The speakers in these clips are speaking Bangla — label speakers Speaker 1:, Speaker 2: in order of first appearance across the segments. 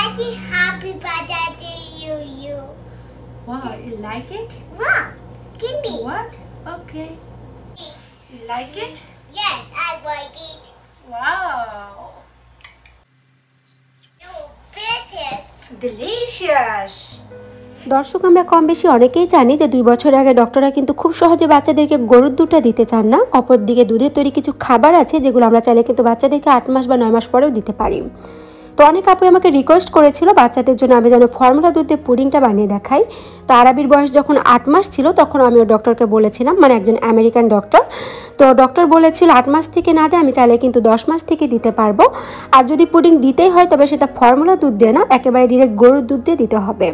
Speaker 1: Daddy, happy birthday to you.
Speaker 2: Wow, you like it?
Speaker 1: Wow, give me.
Speaker 2: What? Okay. You like it?
Speaker 1: Yes, I like it.
Speaker 2: Wow.
Speaker 1: So pretty.
Speaker 2: Delicious.
Speaker 3: দর্শক, আমরা কম বেশি অনেকেই জানি যে 2 বছর আগে ডক্টররা কিন্তু খুব সহজে বাচ্চাদেরকে গরুর দুধটা দিতে চান না। অপরদিকে দুধের তৈরি কিছু খাবার আছে যেগুলো আমরা চাইলে কিন্তু বাচ্চাদেরকে 8 মাস বা 9 মাস পরেও দিতে পারি। তো অনেক আপু আমাকে রিকোয়েস্ট করেছিল বাচ্চাদের জন্য আমি যেন ফর্মুলা দুধে পুডিংটা বানিয়ে দেখাই। তো আরাবির বয়স যখন 8 মাস ছিল তখন আমি ওই ডক্টরকে বলেছিলাম, মানে একজন আমেরিকান ডক্টর। তো ডক্টর বলেছিল 8 মাস থেকে না দিয়ে আমি চাইলে কিন্তু 10 মাস থেকে দিতে পারবো। আর যদি পুডিং দিতেই হয় তবে সেটা ফর্মুলা দুধ দিয়ে না, একেবারে ডিরেক্ট গরুর দুধ দিয়ে দিতে হবে।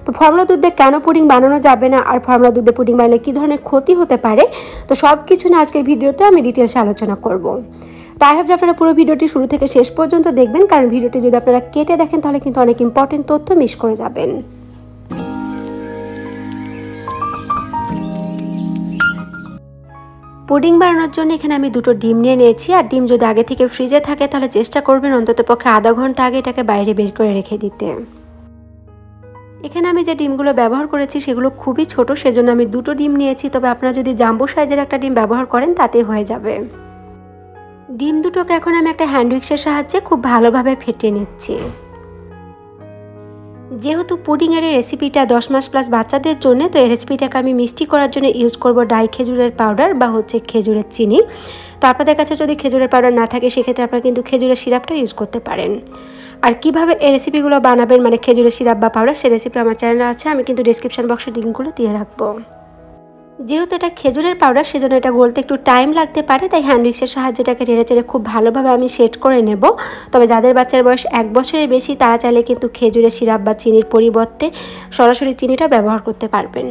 Speaker 3: তো ফর্মুলা দুধ দিয়ে কেন পুডিং বানানো যাবে না, আর ফর্মুলা দুধে পুডিং বানালে কী ধরনের ক্ষতি হতে পারে, তো সব কিছু না আজকের ভিডিওতে আমি ডিটেলসে আলোচনা করব। তাই হোপ যে আপনারা পুরো ভিডিওটি শুরু থেকে শেষ পর্যন্ত দেখবেন, কারণ ভিডিওটি যদি আপনারা কেটে দেখেন তাহলে কিন্তু অনেক ইম্পর্টেন্ট তথ্য মিস করে যাবেন। পুডিং বানানোর জন্য এখানে আমি 2টো ডিম নিয়ে নিয়েছি। আর ডিম যদি আগে থেকে ফ্রিজে থাকে তাহলে চেষ্টা করবেন অন্তত পক্ষে আধা ঘন্টা আগে এটাকে বাইরে বের করে রেখে দিতে। এখানে আমি যে ডিমগুলো ব্যবহার করেছি সেগুলো খুবই ছোট, সেজন্য আমি 2টো ডিম নিয়েছি। তবে আপনারা যদি জাম্বো সাইজের একটা ডিম ব্যবহার করেন তাতে হয়ে যাবে। ডিম দুটোকে এখন আমি একটা হ্যান্ড উইক্সের সাহায্যে খুব ভালোভাবে ফেটিয়ে নিচ্ছি। যেহেতু পুডিংয়ের এই রেসিপিটা 10 মাস প্লাস বাচ্চাদের জন্য, তো এই রেসিপিটাকে আমি মিষ্টি করার জন্য ইউজ করব ডাই খেজুরের পাউডার বা খেজুরের চিনি। তো আপনাদের কাছে যদি খেজুরের পাউডার না থাকে সেক্ষেত্রে আপনারা কিন্তু খেজুরের সিরাপটা ইউজ করতে পারেন। আর কিভাবে এই রেসিপিগুলো বানাবেন, মানে খেজুরের সিরাপ বা পাউডার, সেই রেসিপি আমার চ্যানেলে আছে, আমি কিন্তু ডেসক্রিপশন বক্সে লিঙ্কগুলো দিয়ে রাখবো। যেহেতু এটা খেজুরের পাউডার সেজন্য এটা গলতে একটু টাইম লাগতে পারে, তাই হ্যান্ড উইক্সের সাহায্যে এটাকে নেড়েচেড়ে খুব ভালোভাবে আমি সেট করে নেব। তবে যাদের বাচ্চার বয়স 1 বছরের বেশি তারা চাইলে কিন্তু খেজুরের সিরাপ বা চিনির পরিবর্তে সরাসরি চিনিটা ব্যবহার করতে পারবেন।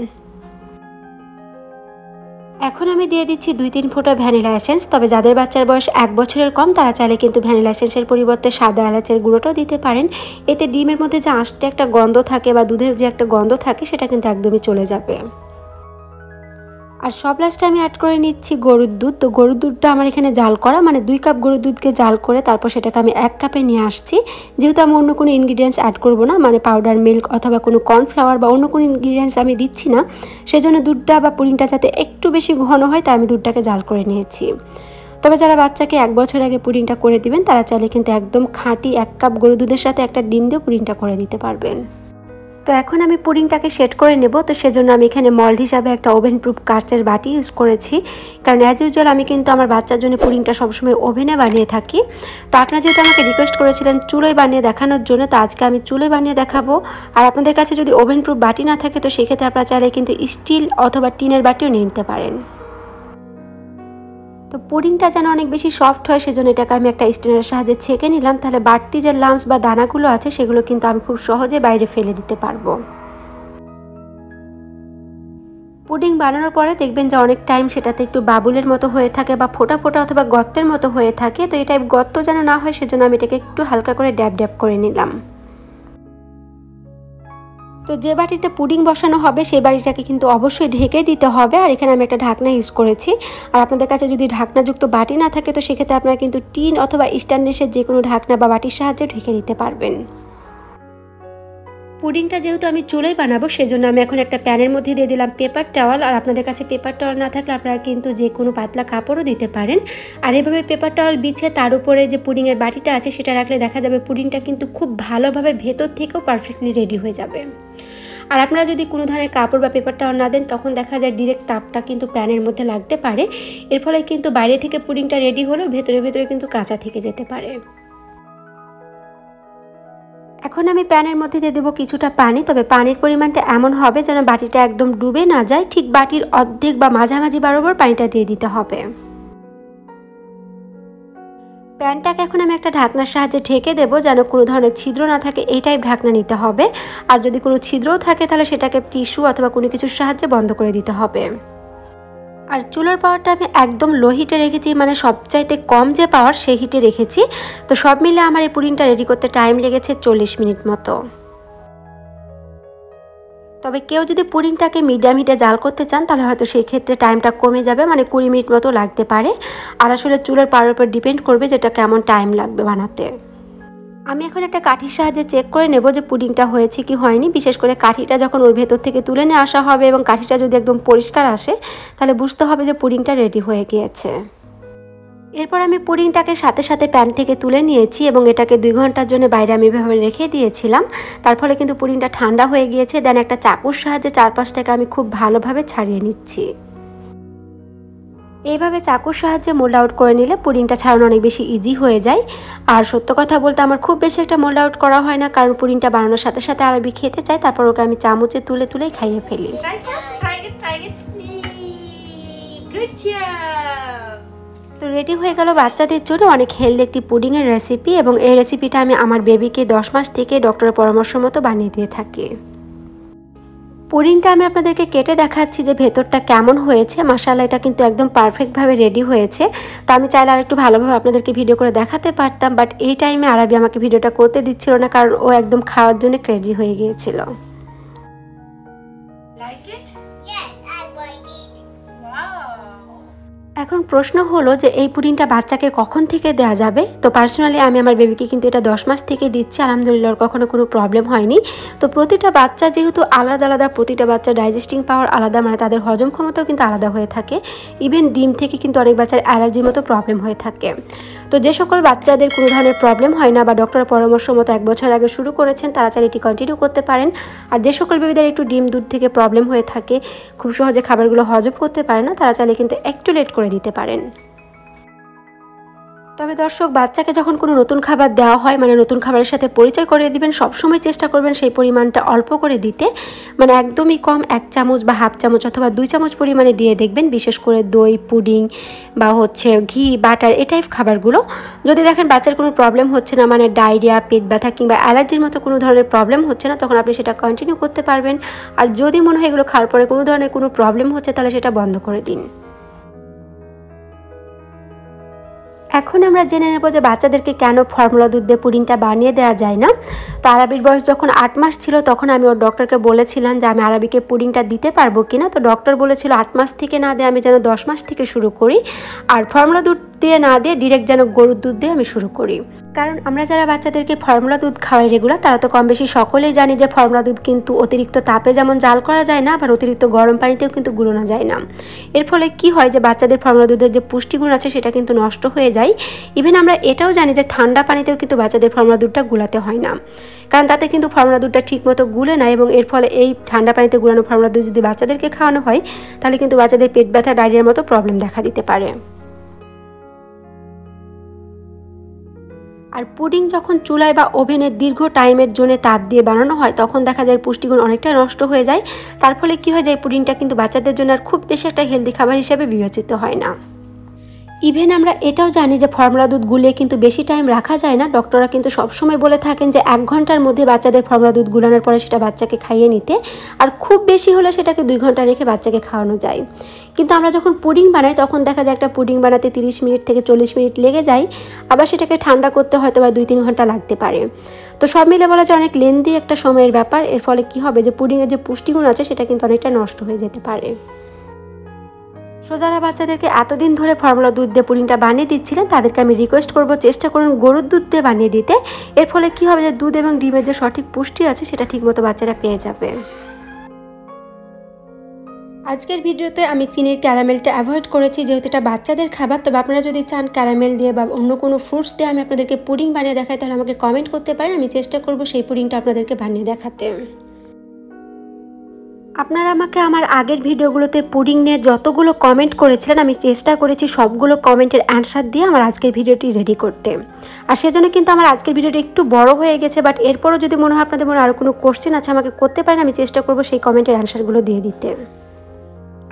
Speaker 3: এখন আমি দিয়ে দিচ্ছি 2-3 ফোঁটা ভ্যানিলা এসেন্স। তবে যাদের বাচ্চার বয়স 1 বছরের কম তারা চাইলে কিন্তু ভ্যানিলা এসেন্সের পরিবর্তে সাদা এলাচের গুঁড়োটাও দিতে পারেন। এতে ডিমের মধ্যে যে আঁশটা একটা গন্ধ থাকে বা দুধের যে একটা গন্ধ থাকে সেটা কিন্তু একদমই চলে যাবে। আর সব লাস্টে আমি অ্যাড করে নিচ্ছি গরুর দুধ। তো গরুর দুধটা আমার এখানে জাল করা, মানে 2 কাপ গরুর দুধকে জাল করে তারপর সেটাকে আমি 1 কাপে নিয়ে আসছি। যেহেতু আমি অন্য কোনো ইনগ্রিডিয়েন্টস অ্যাড করব না, মানে পাউডার মিল্ক অথবা কোনো কর্নফ্লাওয়ার বা অন্য কোনো ইনগ্রিডিয়েন্টস আমি দিচ্ছি না, সেজন্য দুধটা বা পুডিংটা যাতে একটু বেশি ঘন হয় তাই আমি দুধটাকে জাল করে নিয়েছি। তবে যারা বাচ্চাকে 1 বছর আগে পুডিংটা করে দিবেন তারা চাইলে কিন্তু একদম খাঁটি 1 কাপ গরু দুধের সাথে একটা ডিম দিয়ে পুডিংটা করে দিতে পারবেন। তো এখন আমি পুডিংটাকে সেট করে নেব। তো সেজন্য আমি এখানে মল্ড হিসাবে একটা ওভেন প্রুফ কাঁচের বাটি ইউজ করেছি, কারণ অ্যাজ ইউজুয়াল আমি কিন্তু আমার বাচ্চার জন্য পুডিংটা সবসময় ওভেনে বানিয়ে থাকি। তো আপনারা যেহেতু আমাকে রিকোয়েস্ট করেছিলেন চুলোয় বানিয়ে দেখানোর জন্য, তো আজকে আমি চুলোয় বানিয়ে দেখাবো। আর আপনাদের কাছে যদি ওভেন প্রুফ বাটি না থাকে তো সেক্ষেত্রে আপনারা চাইলে কিন্তু স্টিল অথবা টিনের বাটিও নিয়ে নিতে পারেন। তো পুডিংটা যেন অনেক বেশি সফট হয় সেজন্য এটাকে আমি একটা স্ট্রেনারের সাহায্যে ছেঁকে নিলাম, তাহলে বাড়তি যে লাম্পস বা দানাগুলো আছে সেগুলো কিন্তু আমি খুব সহজে বাইরে ফেলে দিতে পারবো। পুডিং বানানোর পরে দেখবেন যে অনেক টাইম সেটাতে একটু বাবুলের মতো হয়ে থাকে বা ফোটা ফোটা অথবা গর্তের মতো হয়ে থাকে। তো এটা গর্ত যেন না হয় সেজন্য আমি এটাকে একটু হালকা করে ড্যাব ড্যাব করে নিলাম। তো যে বাটিতে পুডিং বসানো হবে সেই বাটিটাকে কিন্তু অবশ্যই ঢেকে দিতে হবে। আর এখানে আমি একটা ঢাকনা ইউজ করেছি। আর আপনাদের কাছে যদি ঢাকনাযুক্ত বাটি না থাকে তো সেক্ষেত্রে আপনারা কিন্তু টিন অথবা স্টেনলেসের যে কোনো ঢাকনা বা বাটির সাহায্যে ঢেকে দিতে পারবেন। পুডিংটা যেহেতু আমি চুলোয় বানাবো সেজন্য আমি এখন একটা প্যানের মধ্যে দিয়ে দিলাম পেপার টাওয়াল। আর আপনাদের কাছে পেপার টাওয়াল না থাকলে আপনারা কিন্তু যে কোনো পাতলা কাপড়ও দিতে পারেন। আর এভাবে পেপার টাওয়াল বিছিয়ে তার উপরে যে পুডিংয়ের বাটিটা আছে সেটা রাখলে দেখা যাবে পুডিংটা কিন্তু খুব ভালোভাবে ভেতর থেকেও পারফেক্টলি রেডি হয়ে যাবে। আর আপনারা যদি কোনো ধরনের কাপড় বা পেপার টাওয়াল না দেন তখন দেখা যায় ডিরেক্ট তাপটা কিন্তু প্যানের মধ্যে লাগতে পারে, এর ফলে কিন্তু বাইরে থেকে পুডিংটা রেডি হলেও ভেতরে ভেতরে কিন্তু কাঁচা থেকে যেতে পারে। এখন আমি প্যানের মধ্যে দিয়ে দেবো কিছুটা পানি। তবে পানির পরিমাণটা এমন হবে যেন বাটিটা একদম ডুবে না যায়, ঠিক বাটির অর্ধেক বা মাঝামাঝি বরাবর পানিটা দিয়ে দিতে হবে। প্যানটাকে এখন আমি একটা ঢাকনার সাহায্যে ঢেকে দেবো যেন কোনো ধরনের ছিদ্র না থাকে, এই টাইপ ঢাকনা নিতে হবে। আর যদি কোনো ছিদ্রও থাকে তাহলে সেটাকে টিস্যু অথবা কোনো কিছুর সাহায্যে বন্ধ করে দিতে হবে। আর চুলার পাওয়ারটা আমি একদম লো হিটে রেখেছি, মানে সবচাইতে কম যে পাওয়ার সেই হিটে রেখেছি। তো সব মিলে আমার এই পুডিংটা রেডি করতে টাইম লেগেছে 40 মিনিট মতো। তবে কেউ যদি পুডিংটাকে মিডিয়াম হিটে জাল করতে চান তাহলে হয়তো সেই ক্ষেত্রে টাইমটা কমে যাবে, মানে 20 মিনিট মতো লাগতে পারে। আর আসলে চুলার পাওয়ার উপর ডিপেন্ড করবে যেটা কেমন টাইম লাগবে বানাতে। আমি এখন একটা কাঠির সাহায্যে চেক করে নেব যে পুডিংটা হয়েছে কি হয়নি। বিশেষ করে কাঠিটা যখন ওর ভেতর থেকে তুলে নিয়ে আসা হবে এবং কাঠিটা যদি একদম পরিষ্কার আসে তাহলে বুঝতে হবে যে পুডিংটা রেডি হয়ে গিয়েছে। এরপর আমি পুডিংটাকে সাথে সাথে প্যান থেকে তুলে নিয়েছি এবং এটাকে 2 ঘন্টার জন্য বাইরে আমি এভাবে রেখে দিয়েছিলাম। তার ফলে কিন্তু পুডিংটা ঠান্ডা হয়ে গিয়েছে। দেন একটা চাকুর সাহায্যে 4-5টাকে আমি খুব ভালোভাবে ছাড়িয়ে নিচ্ছি। এইভাবে চাকুর সাহায্যে মোল্ড আউট করে নিলে পুডিংটা ছাড়ানো অনেক বেশি ইজি হয়ে যায়। আর সত্য কথা বলতে আমার খুব বেশি একটা মোল্ড আউট করা হয় না, কারণ পুডিংটা বানানোর সাথে সাথে আরবি খেতে চাই, তারপর ওকে আমি চামচে তুলে তুলেই খাইয়ে ফেলি। তো রেডি হয়ে গেল বাচ্চাদের জন্য অনেক হেলদি একটি পুডিংয়ের রেসিপি, এবং এই রেসিপিটা আমি আমার বেবিকে 10 মাস থেকে ডক্টরের পরামর্শ মতো বানিয়ে দিয়ে থাকি। পুডিংটা আমি আপনাদেরকে কেটে দেখাচ্ছি যে ভেতরটা কেমন হয়েছে। মাশাআল্লাহ, এটা কিন্তু একদম পারফেক্টভাবে রেডি হয়েছে। তো আমি চাইলে আর একটু ভালোভাবে আপনাদেরকে ভিডিও করে দেখাতে পারতাম, বাট এই টাইমে আরবি আমাকে ভিডিওটা করতে দিচ্ছিল না, কারণ ও একদম খাওয়ার জন্য ক্রেজি হয়ে গিয়েছিল।
Speaker 1: Yes, I like it.
Speaker 3: এখন প্রশ্ন হলো যে এই পুডিংটা বাচ্চাকে কখন থেকে দেওয়া যাবে। তো পার্সোনালি আমি আমার বেবিকে কিন্তু এটা 10 মাস থেকে দিচ্ছি। আলহামদুলিল্লাহ, ওর কখনো কোনো প্রবলেম হয়নি। তো প্রতিটা বাচ্চা যেহেতু আলাদা আলাদা, প্রতিটা বাচ্চা ডাইজেস্টিং পাওয়ার আলাদা, মানে তাদের হজম ক্ষমতাও কিন্তু আলাদা হয়ে থাকে। ইভেন ডিম থেকে কিন্তু অনেক বাচ্চার অ্যালার্জির মতো প্রবলেম হয়ে থাকে। তো যে সকল বাচ্চাদের কোনো ধরনের প্রবলেম হয় না বা ডক্টরের পরামর্শ মতো 1 বছর আগে শুরু করেছেন, তারা চাইলে এটি কন্টিনিউ করতে পারেন। আর যে সকল বেবিদের একটু ডিম দুধ থেকে প্রবলেম হয়ে থাকে, খুব সহজে খাবারগুলো হজম করতে পারে না, তারা চাইলে কিন্তু একটু লেট করে দিতে পারেন। তবে দর্শক, বাচ্চাকে যখন কোনো নতুন খাবার দেওয়া হয়, মানে নতুন খাবারের সাথে পরিচয় করিয়ে দিবেন, সবসময় চেষ্টা করবেন সেই পরিমাণটা অল্প করে দিতে, মানে একদমই কম, 1 চামচ বা হাফ চামচ অথবা 2 চামচ পরিমাণে দিয়ে দেখবেন। বিশেষ করে দই, পুডিং বা ঘি, বাটার, এই টাইপ খাবারগুলো যদি দেখেন বাচ্চার কোনো প্রবলেম হচ্ছে না, মানে ডায়রিয়া, পেট ব্যথা কিংবা অ্যালার্জির মতো কোনো ধরনের প্রবলেম হচ্ছে না, তখন আপনি সেটা কন্টিনিউ করতে পারবেন। আর যদি মনে হয় এগুলো খাওয়ার পরে কোনো ধরনের কোনো প্রবলেম হচ্ছে, তাহলে সেটা বন্ধ করে দিন। এখন আমরা জেনে নেব যে বাচ্চাদেরকে কেন ফর্মুলা দুধ দিয়ে পুডিংটা বানিয়ে দেওয়া যায় না। তো আরবির বয়স যখন 8 মাস ছিল, তখন আমি ওর ডক্টরকে বলেছিলাম যে আমি আরবিকে পুডিংটা দিতে পারবো কিনা। তো ডক্টর বলেছিল 8 মাস থেকে না দিয়ে আমি যেন 10 মাস থেকে শুরু করি, আর ফর্মুলা দুধ দিয়ে না দিয়ে ডিরেক্ট যেন গরুর দুধ দিয়ে আমি শুরু করি। কারণ আমরা যারা বাচ্চাদেরকে ফর্মুলা দুধ খাওয়াই রেগুলার, তারা তো কম বেশি সকলেই জানি যে ফর্মুলা দুধ কিন্তু অতিরিক্ত তাপে যেমন জাল করা যায় না, আবার অতিরিক্ত গরম পানিতেও কিন্তু গুলানো যায় না। এর ফলে কি হয় যে বাচ্চাদের ফর্মুলা দুধের যে পুষ্টিগুণ আছে সেটা কিন্তু নষ্ট হয়ে যায়। ইভেন আমরা এটাও জানি যে ঠান্ডা পানিতেও কিন্তু বাচ্চাদের ফর্মুলা দুধটা গুলাতে হয় না, কারণ তাতে কিন্তু ফর্মুলা দুধটা ঠিকমতো গুলে না, এবং এর ফলে এই ঠান্ডা পানিতে গুলানো ফর্মুলা দুধ যদি বাচ্চাদেরকে খাওয়ানো হয়, তাহলে কিন্তু বাচ্চাদের পেট ব্যথা, ডায়রিয়ার মতো প্রবলেম দেখা দিতে পারে। আর পুডিং যখন চুলায় বা ওভেনে দীর্ঘ টাইমের জন্য তাপ দিয়ে বানানো হয়, তখন দেখা যায় পুষ্টিগুণ অনেকটা নষ্ট হয়ে যায়। তার ফলে কি হয় যে এই পুডিংটা কিন্তু বাচ্চাদের জন্য আর খুব বেশি একটা হেলদি খাবার হিসেবে বিবেচিত হয় না। ইভেন আমরা এটাও জানি যে ফর্মুলা দুধ গুলিয়ে কিন্তু বেশি টাইম রাখা যায় না। ডক্টররা কিন্তু সবসময় বলে থাকেন যে 1 ঘন্টার মধ্যে বাচ্চাদের ফর্মুলা দুধ গুলানোর পরে সেটা বাচ্চাকে খাইয়ে নিতে, আর খুব বেশি হলে সেটাকে 2 ঘন্টা রেখে বাচ্চাকে খাওয়ানো যায়। কিন্তু আমরা যখন পুডিং বানাই, তখন দেখা যায় একটা পুডিং বানাতে 30 মিনিট থেকে 40 মিনিট লেগে যায়, আবার সেটাকে ঠান্ডা করতে হয়তো বা 2-3 ঘন্টা লাগতে পারে। তো সব মিলে বলা যায় অনেক লেন্দি একটা সময়ের ব্যাপার। এর ফলে কি হবে যে পুডিংয়ের যে পুষ্টিগুণ আছে সেটা কিন্তু অনেকটা নষ্ট হয়ে যেতে পারে। সো যারা বাচ্চাদেরকে এতদিন ধরে ফর্মুলা দুধ দিয়ে পুডিংটা বানিয়ে দিচ্ছিলেন, তাদেরকে আমি রিকোয়েস্ট করব চেষ্টা করুন গরুর দুধ দিয়ে বানিয়ে দিতে। এর ফলে কি হবে যে দুধ এবং ডিমের যে সঠিক পুষ্টি আছে সেটা ঠিকমতো বাচ্চারা পেয়ে যাবে। আজকের ভিডিওতে আমি চিনির ক্যারামেলটা অ্যাভয়েড করেছি, যেহেতু এটা বাচ্চাদের খাবার। তবে আপনারা যদি চান ক্যারামেল দিয়ে বা অন্য কোনো ফ্রুটস দিয়ে আমি আপনাদেরকে পুডিং বানিয়ে দেখাই, তাহলে আমাকে কমেন্ট করতে পারেন, আমি চেষ্টা করব সেই পুডিংটা আপনাদেরকে বানিয়ে দেখাতে। আপনারা আমাকে আমার আগের ভিডিওগুলোতে পুডিং নিয়ে যতগুলো কমেন্ট করেছিলেন, আমি চেষ্টা করেছি সবগুলো কমেন্টের অ্যান্সার দিয়ে আমার আজকের ভিডিওটি রেডি করতে। আর সেজন্য কিন্তু আমার আজকের ভিডিওটি একটু বড় হয়ে গেছে, বাট এরপরও যদি মনে হয় আপনাদের মনে আরও কোনো কোশ্চেন আছে আমাকে করতে পারেন, আমি চেষ্টা করব সেই কমেন্টের অ্যান্সারগুলো দিয়ে দিতে।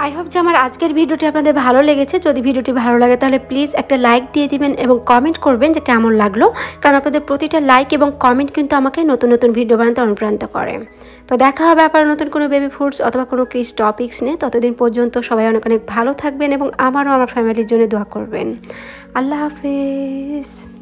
Speaker 3: আই হোপ যে আমার আজকের ভিডিওটি আপনাদের ভালো লেগেছে। যদি ভিডিওটি ভালো লাগে তাহলে প্লিজ একটা লাইক দিয়ে দিবেন এবং কমেন্ট করবেন যে কেমন লাগলো, কারণ আপনাদের প্রতিটা লাইক এবং কমেন্ট কিন্তু আমাকে নতুন নতুন ভিডিও বানাতে অনুপ্রাণিত করে। তো দেখা হবে আবার নতুন কোনো বেবি ফুডস অথবা কোনো কিস টপিকস নিয়ে। ততদিন পর্যন্ত সবাই অনেক অনেক ভালো থাকবেন এবং আমারও আমার ফ্যামিলির জন্য দোয়া করবেন। আল্লাহ হাফেজ।